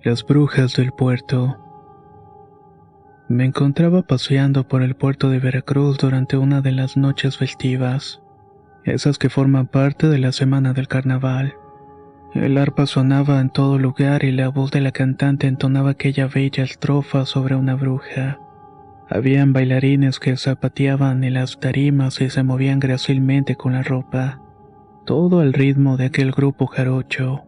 Las brujas del puerto. Me encontraba paseando por el puerto de Veracruz durante una de las noches festivas, esas que forman parte de la semana del carnaval. El arpa sonaba en todo lugar y la voz de la cantante entonaba aquella bella estrofa sobre una bruja. Habían bailarines que zapateaban en las tarimas y se movían grácilmente con la ropa, todo al ritmo de aquel grupo jarocho.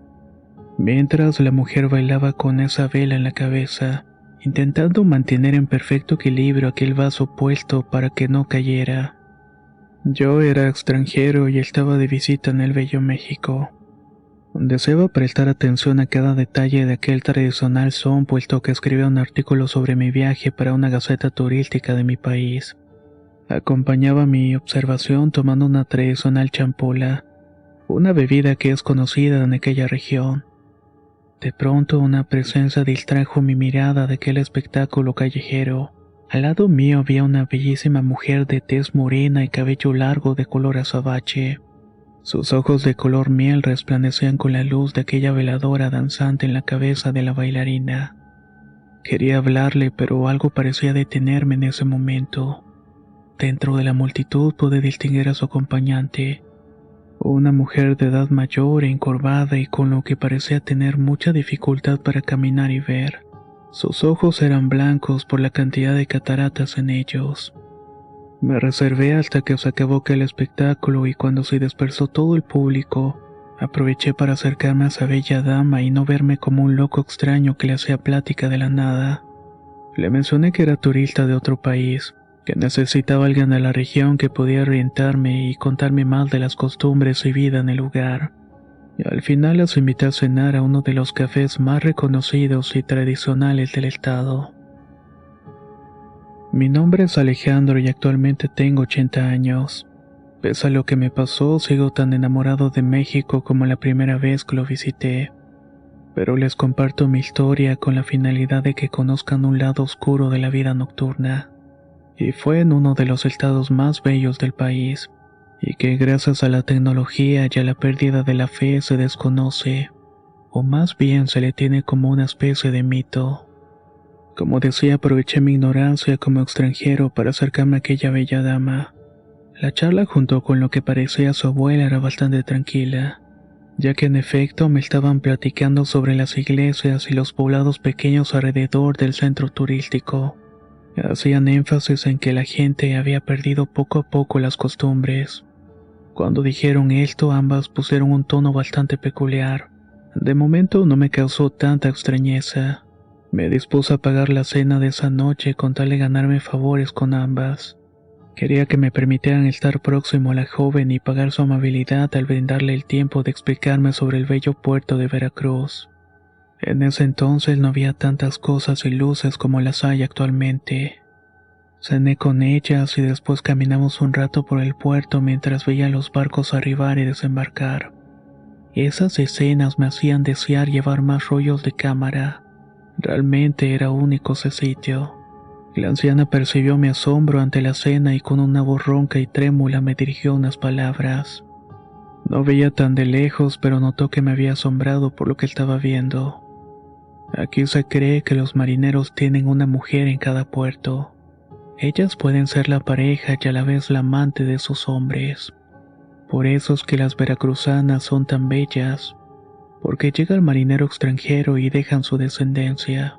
Mientras la mujer bailaba con esa vela en la cabeza, intentando mantener en perfecto equilibrio aquel vaso puesto para que no cayera. Yo era extranjero y estaba de visita en el bello México. Deseaba prestar atención a cada detalle de aquel tradicional son, puesto que escribía un artículo sobre mi viaje para una gaceta turística de mi país. Acompañaba mi observación tomando una tradicional champola, una bebida que es conocida en aquella región. De pronto una presencia distrajo mi mirada de aquel espectáculo callejero. Al lado mío había una bellísima mujer de tez morena y cabello largo de color azabache. Sus ojos de color miel resplandecían con la luz de aquella veladora danzante en la cabeza de la bailarina. Quería hablarle, pero algo parecía detenerme en ese momento. Dentro de la multitud pude distinguir a su acompañante. Una mujer de edad mayor e encorvada y con lo que parecía tener mucha dificultad para caminar y ver. Sus ojos eran blancos por la cantidad de cataratas en ellos. Me reservé hasta que se acabó aquel espectáculo y cuando se dispersó todo el público, aproveché para acercarme a esa bella dama y no verme como un loco extraño que le hacía plática de la nada. Le mencioné que era turista de otro país, que necesitaba alguien de la región que podía orientarme y contarme más de las costumbres y vida en el lugar. Y al final las invité a cenar a uno de los cafés más reconocidos y tradicionales del estado. Mi nombre es Alejandro y actualmente tengo 80 años. Pese a lo que me pasó, sigo tan enamorado de México como la primera vez que lo visité. Pero les comparto mi historia con la finalidad de que conozcan un lado oscuro de la vida nocturna. Y fue en uno de los estados más bellos del país, y que gracias a la tecnología y a la pérdida de la fe se desconoce, o más bien se le tiene como una especie de mito. Como decía, aproveché mi ignorancia como extranjero para acercarme a aquella bella dama. La charla junto con lo que parecía su abuela era bastante tranquila, ya que en efecto me estaban platicando sobre las iglesias y los poblados pequeños alrededor del centro turístico. Hacían énfasis en que la gente había perdido poco a poco las costumbres. Cuando dijeron esto, ambas pusieron un tono bastante peculiar. De momento no me causó tanta extrañeza. Me dispuse a pagar la cena de esa noche con tal de ganarme favores con ambas. Quería que me permitieran estar próximo a la joven y pagar su amabilidad al brindarle el tiempo de explicarme sobre el bello puerto de Veracruz. En ese entonces no había tantas cosas y luces como las hay actualmente. Cené con ellas y después caminamos un rato por el puerto mientras veía los barcos arribar y desembarcar. Esas escenas me hacían desear llevar más rollos de cámara. Realmente era único ese sitio. La anciana percibió mi asombro ante la cena y con una voz ronca y trémula me dirigió unas palabras. No veía tan de lejos, pero notó que me había asombrado por lo que estaba viendo. Aquí se cree que los marineros tienen una mujer en cada puerto. Ellas pueden ser la pareja y a la vez la amante de sus hombres. Por eso es que las veracruzanas son tan bellas, porque llega el marinero extranjero y dejan su descendencia,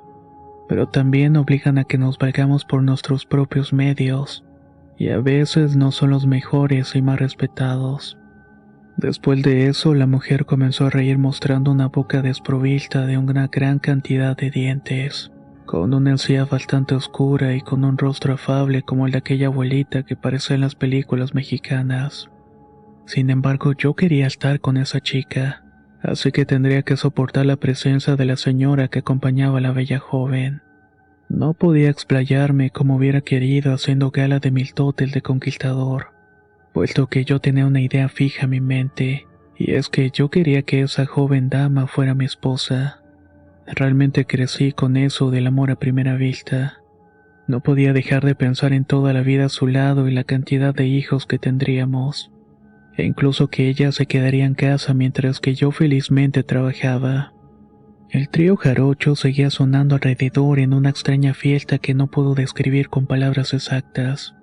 pero también obligan a que nos valgamos por nuestros propios medios, y a veces no son los mejores y más respetados. Después de eso, la mujer comenzó a reír mostrando una boca desprovista de una gran cantidad de dientes, con una encía bastante oscura y con un rostro afable como el de aquella abuelita que parece en las películas mexicanas. Sin embargo, yo quería estar con esa chica, así que tendría que soportar la presencia de la señora que acompañaba a la bella joven. No podía explayarme como hubiera querido haciendo gala de mis dotes de conquistador, puesto que yo tenía una idea fija en mi mente, y es que yo quería que esa joven dama fuera mi esposa. Realmente crecí con eso del amor a primera vista. No podía dejar de pensar en toda la vida a su lado y la cantidad de hijos que tendríamos, e incluso que ella se quedaría en casa mientras que yo felizmente trabajaba. El trío jarocho seguía sonando alrededor en una extraña fiesta que no puedo describir con palabras exactas.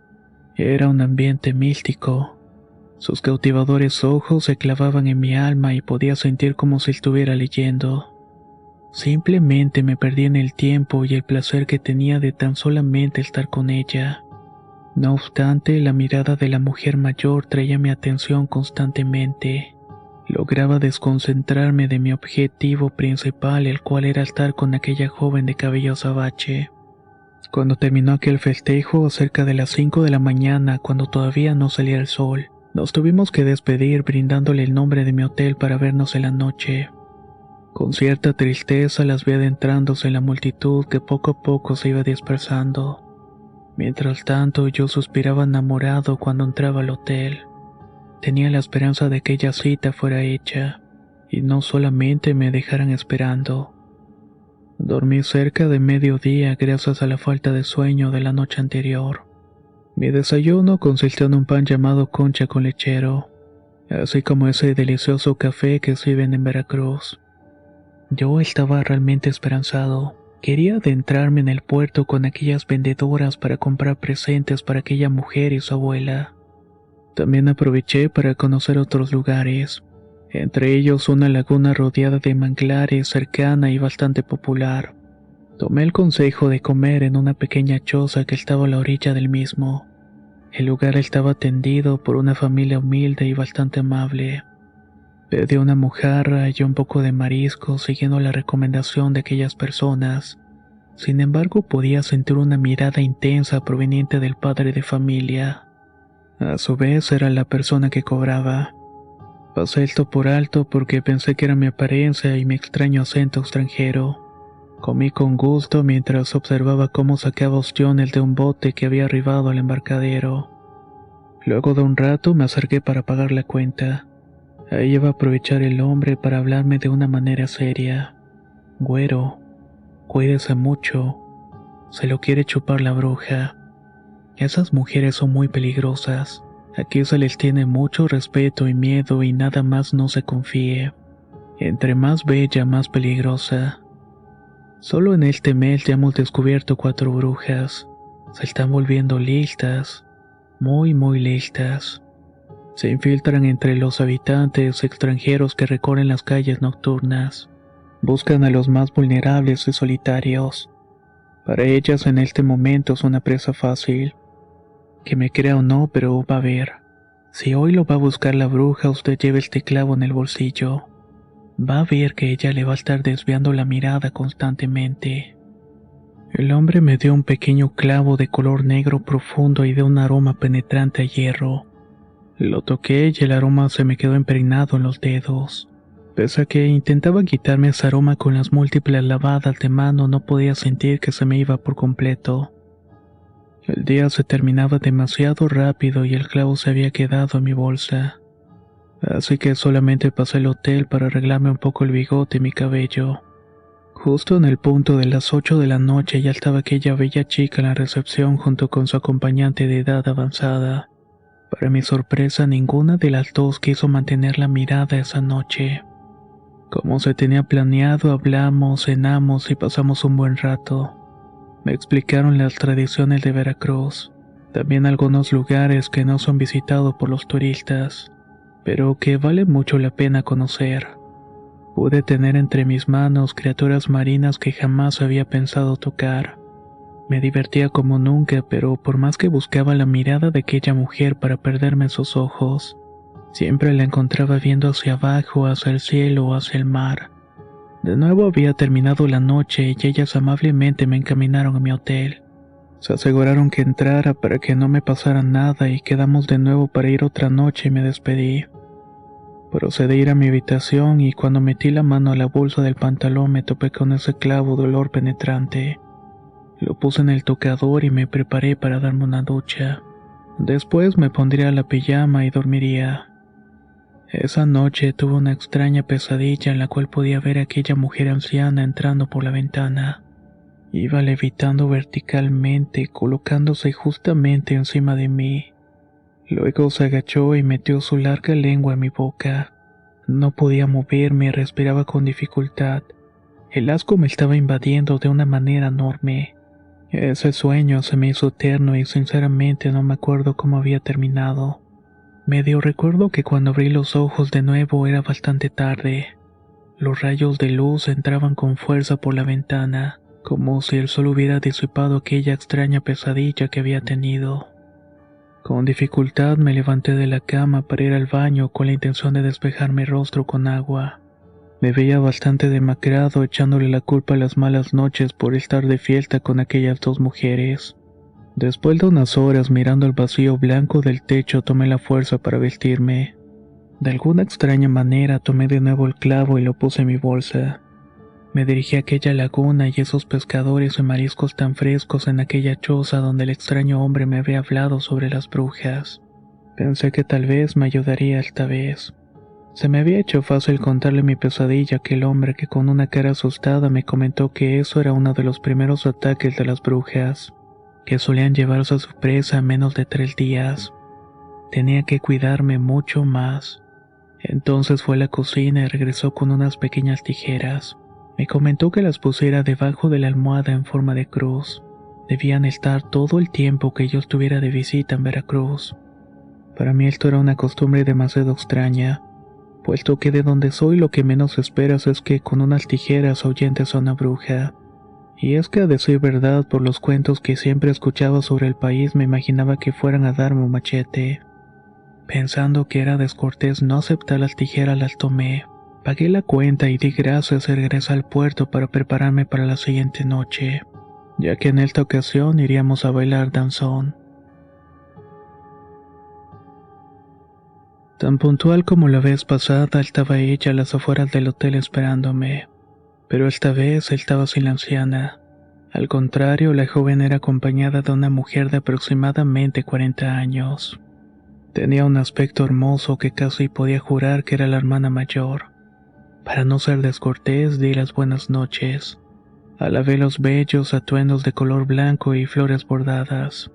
Era un ambiente místico. Sus cautivadores ojos se clavaban en mi alma y podía sentir como si estuviera leyendo. Simplemente me perdí en el tiempo y el placer que tenía de tan solamente estar con ella. No obstante, la mirada de la mujer mayor traía mi atención constantemente. Lograba desconcentrarme de mi objetivo principal, el cual era estar con aquella joven de cabello azabache. Cuando terminó aquel festejo, cerca de las 5 de la mañana, cuando todavía no salía el sol, nos tuvimos que despedir brindándole el nombre de mi hotel para vernos en la noche. Con cierta tristeza las vi adentrándose en la multitud que poco a poco se iba dispersando. Mientras tanto, yo suspiraba enamorado cuando entraba al hotel. Tenía la esperanza de que aquella cita fuera hecha, y no solamente me dejaran esperando. Dormí cerca de mediodía gracias a la falta de sueño de la noche anterior. Mi desayuno consistió en un pan llamado concha con lechero, así como ese delicioso café que sirven en Veracruz. Yo estaba realmente esperanzado. Quería adentrarme en el puerto con aquellas vendedoras para comprar presentes para aquella mujer y su abuela. También aproveché para conocer otros lugares, entre ellos una laguna rodeada de manglares cercana y bastante popular. Tomé el consejo de comer en una pequeña choza que estaba a la orilla del mismo. El lugar estaba atendido por una familia humilde y bastante amable. Pedí una mojarra y un poco de marisco siguiendo la recomendación de aquellas personas. Sin embargo, podía sentir una mirada intensa proveniente del padre de familia. A su vez, era la persona que cobraba. Pasé esto por alto porque pensé que era mi apariencia y mi extraño acento extranjero. Comí con gusto mientras observaba cómo sacaba ostiones de un bote que había arribado al embarcadero. Luego de un rato me acerqué para pagar la cuenta. Ahí iba a aprovechar el hombre para hablarme de una manera seria. Güero, cuídese mucho. Se lo quiere chupar la bruja. Esas mujeres son muy peligrosas. Aquí se les tiene mucho respeto y miedo y nada más no se confíe. Entre más bella, más peligrosa. Solo en este mes ya hemos descubierto 4 brujas. Se están volviendo listas. Muy listas. Se infiltran entre los habitantes extranjeros que recorren las calles nocturnas. Buscan a los más vulnerables y solitarios. Para ellas en este momento es una presa fácil. Que me crea o no, pero va a ver. Si hoy lo va a buscar la bruja, usted lleve este clavo en el bolsillo. Va a ver que ella le va a estar desviando la mirada constantemente. El hombre me dio un pequeño clavo de color negro profundo y de un aroma penetrante a hierro. Lo toqué y el aroma se me quedó impregnado en los dedos. Pese a que intentaba quitarme ese aroma con las múltiples lavadas de mano, no podía sentir que se me iba por completo. El día se terminaba demasiado rápido y el clavo se había quedado en mi bolsa. Así que solamente pasé al hotel para arreglarme un poco el bigote y mi cabello. Justo en el punto de las 8 de la noche ya estaba aquella bella chica en la recepción junto con su acompañante de edad avanzada. Para mi sorpresa, ninguna de las dos quiso mantener la mirada esa noche. Como se tenía planeado, hablamos, cenamos y pasamos un buen rato. Me explicaron las tradiciones de Veracruz, también algunos lugares que no son visitados por los turistas, pero que vale mucho la pena conocer. Pude tener entre mis manos criaturas marinas que jamás había pensado tocar. Me divertía como nunca, pero por más que buscaba la mirada de aquella mujer para perderme en sus ojos, siempre la encontraba viendo hacia abajo, hacia el cielo o hacia el mar. De nuevo había terminado la noche y ellas amablemente me encaminaron a mi hotel. Se aseguraron que entrara para que no me pasara nada y quedamos de nuevo para ir otra noche y me despedí. Procedí a ir a mi habitación y cuando metí la mano a la bolsa del pantalón me topé con ese clavo de olor penetrante. Lo puse en el tocador y me preparé para darme una ducha. Después me pondría la pijama y dormiría. Esa noche tuve una extraña pesadilla en la cual podía ver a aquella mujer anciana entrando por la ventana. Iba levitando verticalmente, colocándose justamente encima de mí. Luego se agachó y metió su larga lengua en mi boca. No podía moverme y respiraba con dificultad. El asco me estaba invadiendo de una manera enorme. Ese sueño se me hizo eterno y sinceramente no me acuerdo cómo había terminado. Medio recuerdo que cuando abrí los ojos de nuevo era bastante tarde. Los rayos de luz entraban con fuerza por la ventana, como si el sol hubiera disipado aquella extraña pesadilla que había tenido. Con dificultad me levanté de la cama para ir al baño con la intención de despejar mi rostro con agua. Me veía bastante demacrado, echándole la culpa a las malas noches por estar de fiesta con aquellas dos mujeres. Después de unas horas mirando el vacío blanco del techo, tomé la fuerza para vestirme. De alguna extraña manera tomé de nuevo el clavo y lo puse en mi bolsa. Me dirigí a aquella laguna y esos pescadores y mariscos tan frescos en aquella choza donde el extraño hombre me había hablado sobre las brujas. Pensé que tal vez me ayudaría esta vez. Se me había hecho fácil contarle mi pesadilla a aquel hombre que con una cara asustada me comentó que eso era uno de los primeros ataques de las brujas, que solían llevarse a su presa en menos de 3 días. Tenía que cuidarme mucho más. Entonces fue a la cocina y regresó con unas pequeñas tijeras. Me comentó que las pusiera debajo de la almohada en forma de cruz. Debían estar todo el tiempo que yo estuviera de visita en Veracruz. Para mí esto era una costumbre demasiado extraña, puesto que de donde soy lo que menos esperas es que con unas tijeras ahuyentes a una bruja. Y es que a decir verdad, por los cuentos que siempre escuchaba sobre el país me imaginaba que fueran a darme un machete. Pensando que era descortés no aceptar las tijeras, las tomé. Pagué la cuenta y di gracias y regresé al puerto para prepararme para la siguiente noche, ya que en esta ocasión iríamos a bailar danzón. Tan puntual como la vez pasada estaba ella a las afueras del hotel esperándome, pero esta vez estaba sin la anciana. Al contrario, la joven era acompañada de una mujer de aproximadamente 40 años. Tenía un aspecto hermoso que casi podía jurar que era la hermana mayor. Para no ser descortés, di las buenas noches. Alabé los bellos atuendos de color blanco y flores bordadas.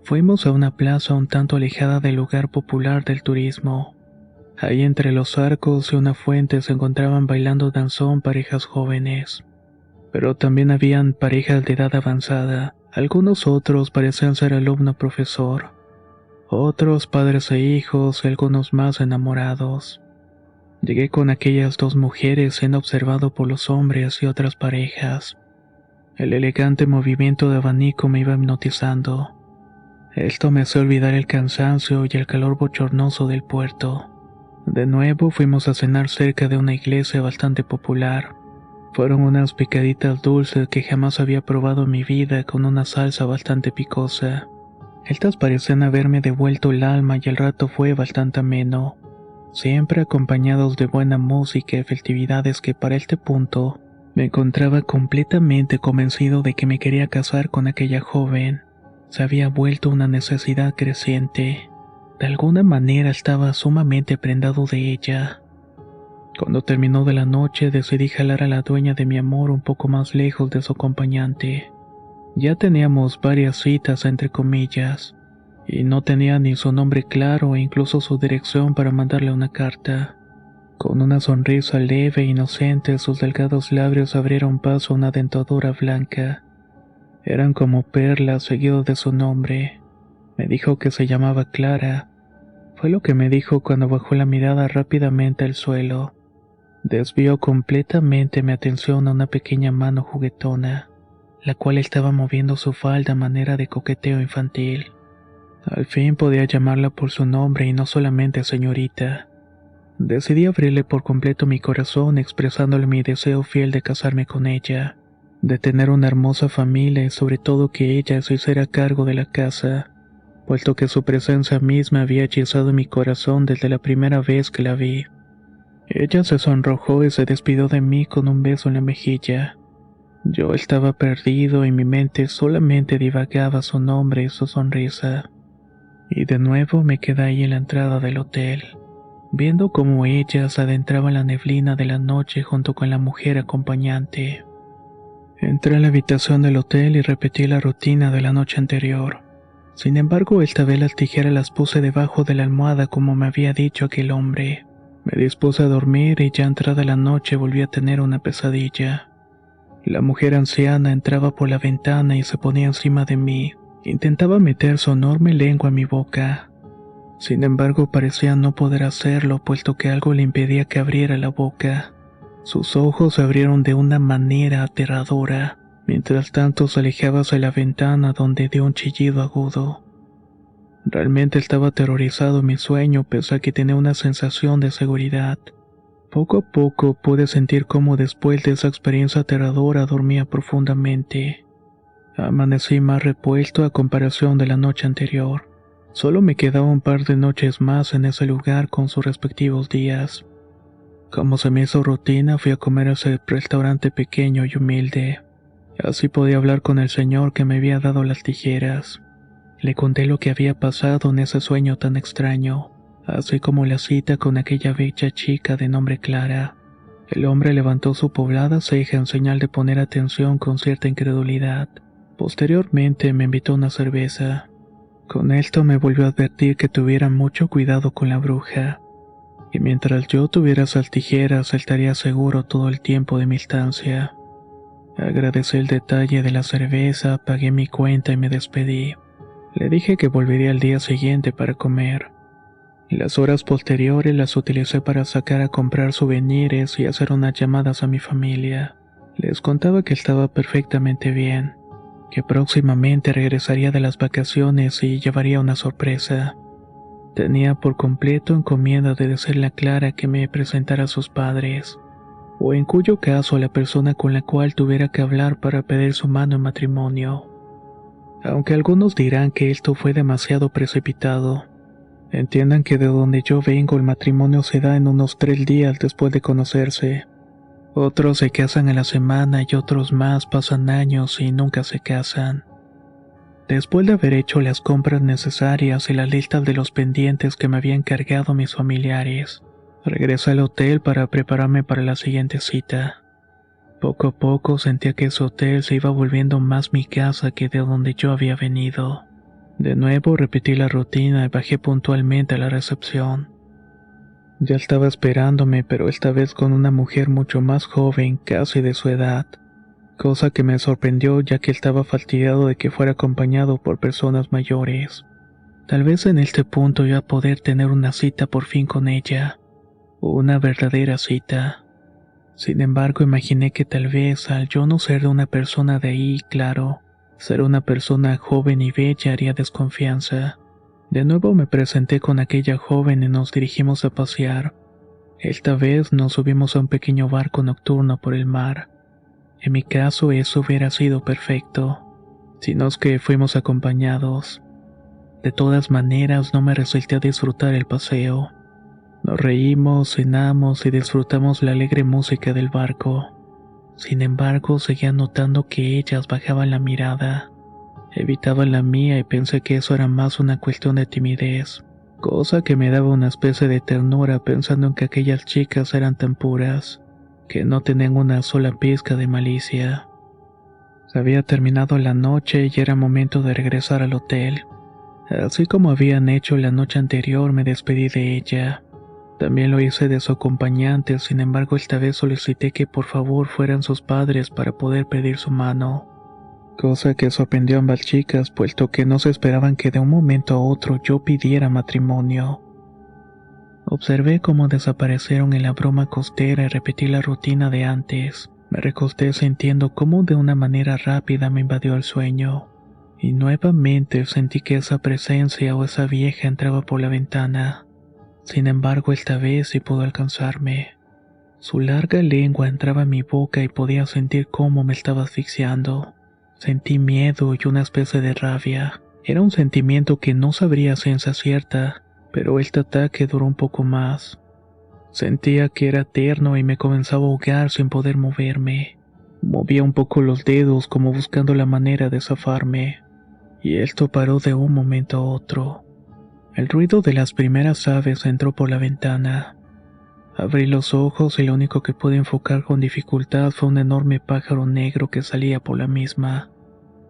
Fuimos a una plaza un tanto alejada del lugar popular del turismo. Ahí entre los arcos y una fuente se encontraban bailando danzón parejas jóvenes. Pero también habían parejas de edad avanzada. Algunos otros parecían ser alumno-profesor. Otros padres e hijos y algunos más enamorados. Llegué con aquellas dos mujeres siendo observado por los hombres y otras parejas. El elegante movimiento de abanico me iba hipnotizando. Esto me hacía olvidar el cansancio y el calor bochornoso del puerto. De nuevo fuimos a cenar cerca de una iglesia bastante popular. Fueron unas picaditas dulces que jamás había probado en mi vida con una salsa bastante picosa. Estas parecían haberme devuelto el alma y el rato fue bastante ameno, siempre acompañados de buena música y festividades que para este punto me encontraba completamente convencido de que me quería casar con aquella joven. Se había vuelto una necesidad creciente. De alguna manera estaba sumamente prendado de ella. Cuando terminó de la noche decidí jalar a la dueña de mi amor un poco más lejos de su acompañante. Ya teníamos varias citas entre comillas, y no tenía ni su nombre claro e incluso su dirección para mandarle una carta. Con una sonrisa leve e inocente, sus delgados labios abrieron paso a una dentadura blanca. Eran como perlas seguido de su nombre. Me dijo que se llamaba Clara. Fue lo que me dijo cuando bajó la mirada rápidamente al suelo. Desvió completamente mi atención a una pequeña mano juguetona, la cual estaba moviendo su falda a manera de coqueteo infantil. Al fin podía llamarla por su nombre y no solamente señorita. Decidí abrirle por completo mi corazón expresándole mi deseo fiel de casarme con ella, de tener una hermosa familia y sobre todo que ella se hiciera cargo de la casa, puesto que su presencia misma había hechizado mi corazón desde la primera vez que la vi. Ella se sonrojó y se despidió de mí con un beso en la mejilla. Yo estaba perdido y mi mente solamente divagaba su nombre y su sonrisa. Y de nuevo me quedé ahí en la entrada del hotel, viendo cómo ella se adentraba en la neblina de la noche junto con la mujer acompañante. Entré a la habitación del hotel y repetí la rutina de la noche anterior. Sin embargo, esta vez las tijeras las puse debajo de la almohada como me había dicho aquel hombre. Me dispuse a dormir y ya entrada la noche volví a tener una pesadilla. La mujer anciana entraba por la ventana y se ponía encima de mí. Intentaba meter su enorme lengua en mi boca. Sin embargo, parecía no poder hacerlo, puesto que algo le impedía que abriera la boca. Sus ojos se abrieron de una manera aterradora. Mientras tanto se alejaba hacia la ventana, donde dio un chillido agudo. Realmente estaba aterrorizado en mi sueño, pese a que tenía una sensación de seguridad. Poco a poco pude sentir cómo después de esa experiencia aterradora dormía profundamente. Amanecí más repuesto a comparación de la noche anterior. Solo me quedaba un par de noches más en ese lugar con sus respectivos días. Como se me hizo rutina, fui a comer a ese restaurante pequeño y humilde. Así podía hablar con el señor que me había dado las tijeras. Le conté lo que había pasado en ese sueño tan extraño, así como la cita con aquella bella chica de nombre Clara. El hombre levantó su poblada ceja en señal de poner atención con cierta incredulidad. Posteriormente me invitó a una cerveza. Con esto me volvió a advertir que tuviera mucho cuidado con la bruja, y mientras yo tuviera esas tijeras estaría seguro todo el tiempo de mi estancia. Agradecí el detalle de la cerveza, pagué mi cuenta y me despedí. Le dije que volvería al día siguiente para comer. Las horas posteriores las utilicé para sacar a comprar souvenirs y hacer unas llamadas a mi familia. Les contaba que estaba perfectamente bien, que próximamente regresaría de las vacaciones y llevaría una sorpresa. Tenía por completo encomienda de decirle a Clara que me presentara a sus padres, o en cuyo caso a la persona con la cual tuviera que hablar para pedir su mano en matrimonio. Aunque algunos dirán que esto fue demasiado precipitado, entiendan que de donde yo vengo el matrimonio se da en unos 3 días después de conocerse. Otros se casan a la semana y otros más pasan años y nunca se casan. Después de haber hecho las compras necesarias y las listas de los pendientes que me habían cargado mis familiares, regresé al hotel para prepararme para la siguiente cita. Poco a poco sentía que ese hotel se iba volviendo más mi casa que de donde yo había venido. De nuevo repetí la rutina y bajé puntualmente a la recepción. Ya estaba esperándome, pero esta vez con una mujer mucho más joven, casi de su edad, cosa que me sorprendió ya que estaba fastidiado de que fuera acompañado por personas mayores. Tal vez en este punto iba a poder tener una cita por fin con ella, una verdadera cita. Sin embargo, imaginé que tal vez al yo no ser de una persona de ahí, claro, ser una persona joven y bella haría desconfianza. De nuevo me presenté con aquella joven y nos dirigimos a pasear. Esta vez nos subimos a un pequeño barco nocturno por el mar. En mi caso eso hubiera sido perfecto, sino es que fuimos acompañados. De todas maneras no me resistí a disfrutar el paseo. Nos reímos, cenamos y disfrutamos la alegre música del barco. Sin embargo, seguía notando que ellas bajaban la mirada. Evitaban la mía y pensé que eso era más una cuestión de timidez, cosa que me daba una especie de ternura pensando en que aquellas chicas eran tan puras, que no tenían una sola pizca de malicia. Había terminado la noche y era momento de regresar al hotel. Así como habían hecho la noche anterior, me despedí de ella. También lo hice de su acompañante, sin embargo esta vez solicité que por favor fueran sus padres para poder pedir su mano. Cosa que sorprendió a ambas chicas, puesto que no se esperaban que de un momento a otro yo pidiera matrimonio. Observé cómo desaparecieron en la bruma costera y repetí la rutina de antes. Me recosté sintiendo cómo de una manera rápida me invadió el sueño. Y nuevamente sentí que esa presencia o esa vieja entraba por la ventana. Sin embargo, esta vez sí pudo alcanzarme. Su larga lengua entraba en mi boca y podía sentir cómo me estaba asfixiando. Sentí miedo y una especie de rabia. Era un sentimiento que no sabría a ciencia cierta, pero este ataque duró un poco más. Sentía que era eterno y me comenzaba a ahogar sin poder moverme. Movía un poco los dedos como buscando la manera de zafarme, y esto paró de un momento a otro. El ruido de las primeras aves entró por la ventana. Abrí los ojos y lo único que pude enfocar con dificultad fue un enorme pájaro negro que salía por la misma.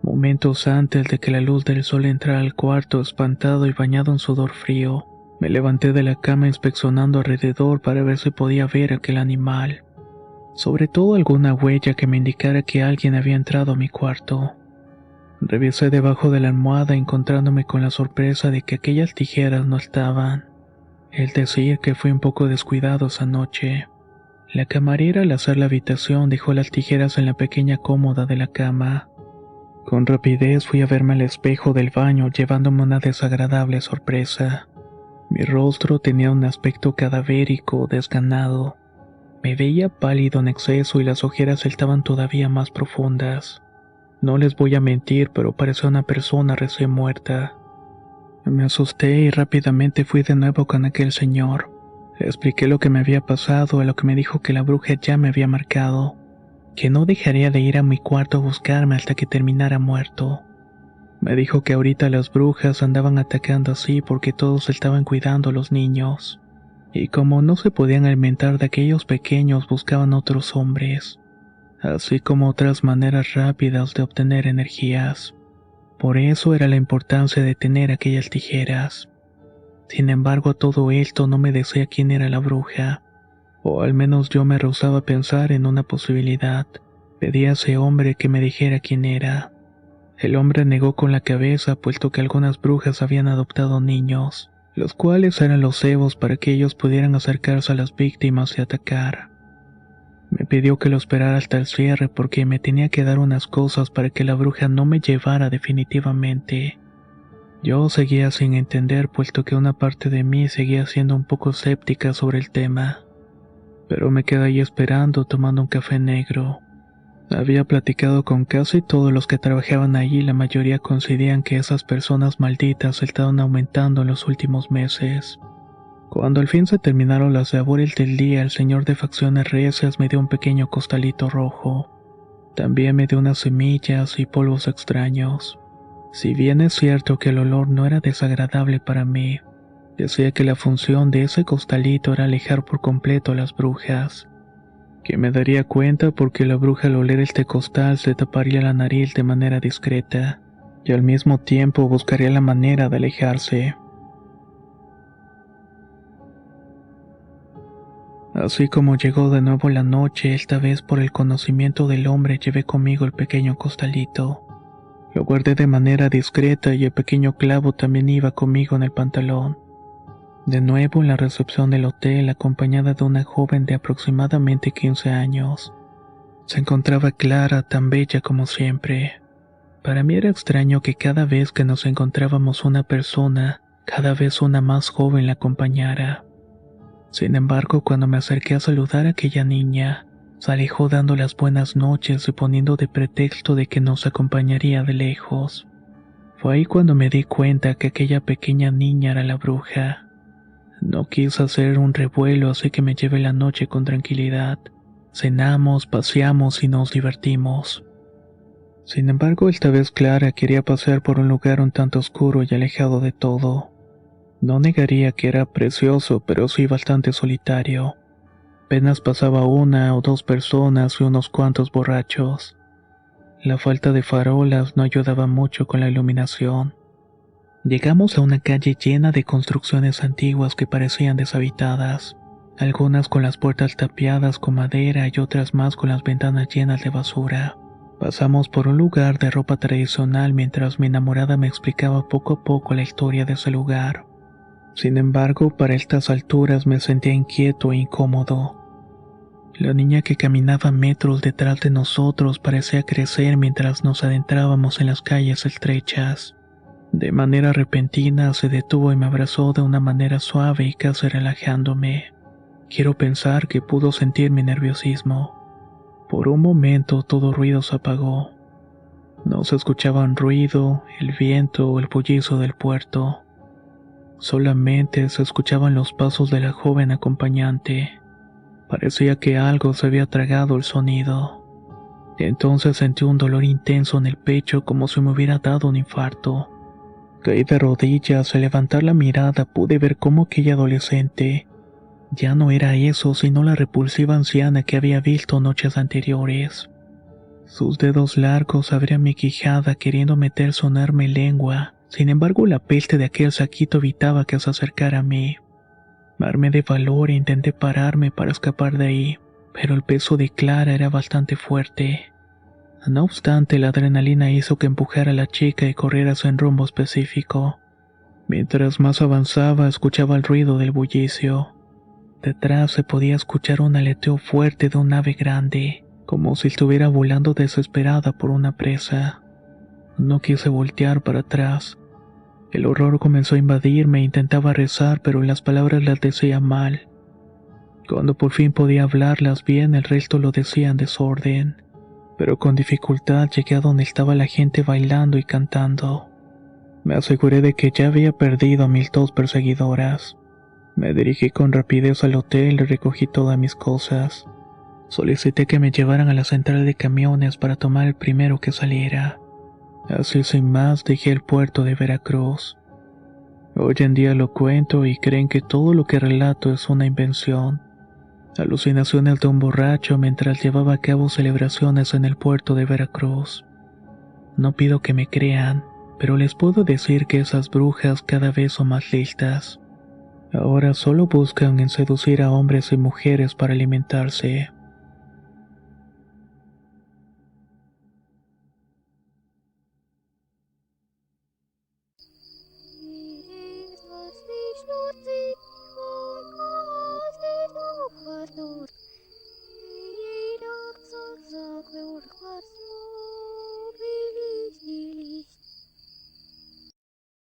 Momentos antes de que la luz del sol entrara al cuarto, espantado y bañado en sudor frío, me levanté de la cama inspeccionando alrededor para ver si podía ver aquel animal. sobre todo alguna huella que me indicara que alguien había entrado a mi cuarto. Revisé debajo de la almohada encontrándome con la sorpresa de que aquellas tijeras no estaban. Es decir, que fui un poco descuidado esa noche. La camarera al hacer la habitación dejó las tijeras en la pequeña cómoda de la cama. Con rapidez fui a verme al espejo del baño llevándome una desagradable sorpresa. Mi rostro tenía un aspecto cadavérico, desganado. Me veía pálido en exceso y las ojeras estaban todavía más profundas. No les voy a mentir, pero parecía una persona recién muerta. Me asusté y rápidamente fui de nuevo con aquel señor. Le expliqué lo que me había pasado, a lo que me dijo que la bruja ya me había marcado, que no dejaría de ir a mi cuarto a buscarme hasta que terminara muerto. Me dijo que ahorita las brujas andaban atacando así porque todos estaban cuidando a los niños, y como no se podían alimentar de aquellos pequeños buscaban otros hombres, así como otras maneras rápidas de obtener energías. Por eso era la importancia de tener aquellas tijeras. Sin embargo, todo esto no me decía quién era la bruja, o al menos yo me rehusaba a pensar en una posibilidad. Pedí a ese hombre que me dijera quién era. El hombre negó con la cabeza, puesto que algunas brujas habían adoptado niños, los cuales eran los cebos para que ellos pudieran acercarse a las víctimas y atacar. Me pidió que lo esperara hasta el cierre porque me tenía que dar unas cosas para que la bruja no me llevara definitivamente. Yo seguía sin entender, puesto que una parte de mí seguía siendo un poco escéptica sobre el tema. Pero me quedé ahí esperando, tomando un café negro. Había platicado con casi todos los que trabajaban allí y la mayoría coincidían que esas personas malditas estaban aumentando en los últimos meses. Cuando al fin se terminaron las labores del día, el señor de facciones recias me dio un pequeño costalito rojo. También me dio unas semillas y polvos extraños. Si bien es cierto que el olor no era desagradable para mí, decía que la función de ese costalito era alejar por completo a las brujas. Que me daría cuenta porque la bruja al oler este costal se taparía la nariz de manera discreta, y al mismo tiempo buscaría la manera de alejarse. Así como llegó de nuevo la noche, esta vez por el conocimiento del hombre llevé conmigo el pequeño costalito. Lo guardé de manera discreta y el pequeño clavo también iba conmigo en el pantalón. De nuevo en la recepción del hotel, acompañada de una joven de aproximadamente 15 años. Se encontraba Clara, tan bella como siempre. Para mí era extraño que cada vez que nos encontrábamos una persona, cada vez una más joven la acompañara. Sin embargo, cuando me acerqué a saludar a aquella niña, se alejó dando las buenas noches y poniendo de pretexto de que nos acompañaría de lejos. Fue ahí cuando me di cuenta que aquella pequeña niña era la bruja. No quise hacer un revuelo, así que me llevé la noche con tranquilidad. Cenamos, paseamos y nos divertimos. Sin embargo, esta vez Clara quería pasear por un lugar un tanto oscuro y alejado de todo. No negaría que era precioso, pero sí bastante solitario. Apenas pasaba una o dos personas y unos cuantos borrachos. La falta de farolas no ayudaba mucho con la iluminación. Llegamos a una calle llena de construcciones antiguas que parecían deshabitadas, algunas con las puertas tapiadas con madera y otras más con las ventanas llenas de basura. Pasamos por un lugar de ropa tradicional mientras mi enamorada me explicaba poco a poco la historia de ese lugar. Sin embargo, para estas alturas me sentía inquieto e incómodo. La niña que caminaba metros detrás de nosotros parecía crecer mientras nos adentrábamos en las calles estrechas. De manera repentina se detuvo y me abrazó de una manera suave y casi relajándome. Quiero pensar que pudo sentir mi nerviosismo. Por un momento todo ruido se apagó. No se escuchaba un ruido, el viento o el bullicio del puerto. Solamente se escuchaban los pasos de la joven acompañante. Parecía que algo se había tragado el sonido. Entonces sentí un dolor intenso en el pecho como si me hubiera dado un infarto. Caí de rodillas, al levantar la mirada pude ver cómo aquella adolescente ya no era eso, sino la repulsiva anciana que había visto noches anteriores. Sus dedos largos abrían mi quijada queriendo meter su enorme lengua, sin embargo la peste de aquel saquito evitaba que se acercara a mí. Me armé de valor e intenté pararme para escapar de ahí, pero el peso de Clara era bastante fuerte. No obstante, la adrenalina hizo que empujara a la chica y corriera hacia un rumbo específico. Mientras más avanzaba, escuchaba el ruido del bullicio. Detrás se podía escuchar un aleteo fuerte de un ave grande, como si estuviera volando desesperada por una presa. No quise voltear para atrás. El horror comenzó a invadirme e intentaba rezar, pero las palabras las decía mal. Cuando por fin podía hablarlas bien, el resto lo decía en desorden. Pero con dificultad llegué a donde estaba la gente bailando y cantando. Me aseguré de que ya había perdido a mis 2 perseguidoras. Me dirigí con rapidez al hotel y recogí todas mis cosas. Solicité que me llevaran a la central de camiones para tomar el primero que saliera. Así sin más dejé el puerto de Veracruz. Hoy en día lo cuento y creen que todo lo que relato es una invención. Alucinaciones de un borracho mientras llevaba a cabo celebraciones en el puerto de Veracruz. No pido que me crean, pero les puedo decir que esas brujas cada vez son más listas. Ahora solo buscan en seducir a hombres y mujeres para alimentarse.